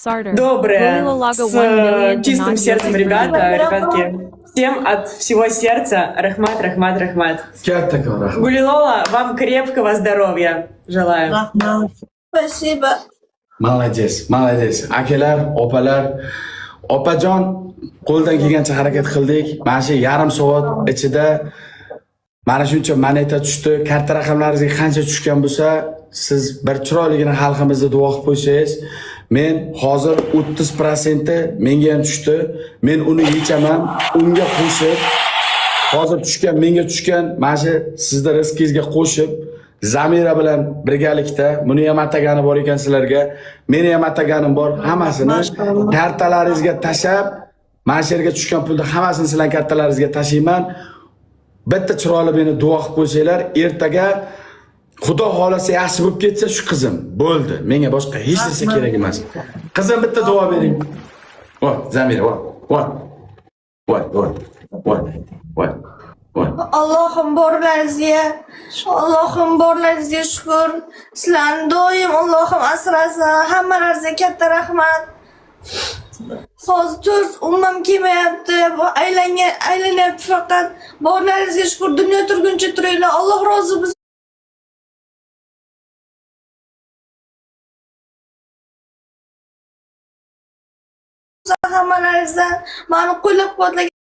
Sarter. Доброе, Gulilalaga с 1 million чистым donat сердцем, yildiz ребята, berdi. ребятки. Всем от всего сердца рахмат, рахмат, рахмат. Kattakon rahmat. Гулилола, вам крепкого здоровья желаю. Спасибо. Молодец, молодец. Akalar, opalar, opajon, qo'ldan kelgancha harakat qildik. Mana shu yarim soat ichida mana shuncha moneta tushdi. Karta raqamlaringizga qancha tushgan bo'lsa, siz bir chiroyligina xalqimizga duo qilib qo'ysangiz, men hozir 30% menga ham tushdi. Men uni yechaman, unga qo'shib, hozir tushgan, menga tushgan, mana shu sizda rizqingizga qo'shib Zamira bilan birgalikda buni ham atagani bor ekan sizlarga, meni ham ataganim bor, hammasini kartalaringizga tashab, mana shu yerga tushgan pulni hammasini sizlar kartalaringizga tashiyman. Bitta chiroyli meni duo qilib qo'ysanglar, ertaga Xudo xolasa yaxshi bo'lib ketsa shu qizim bo'ldi. Menga boshqa hech narsa kerak emas. Qizim bitta duo bering. Voy, Zamira, voy. Allohim borlaringizga shukr. Sizlarni doim Allohim asrasin. Hammalaringizga katta rahmat. Hozir to'rt ummam kelmayapti. Bu aylanyapti faqat. Borlaringizga shukr. Dunyo turguncha turinglar. Alloh rozi bo'lsin. Hammalaringizdan meni qo'llab-quvvatlagan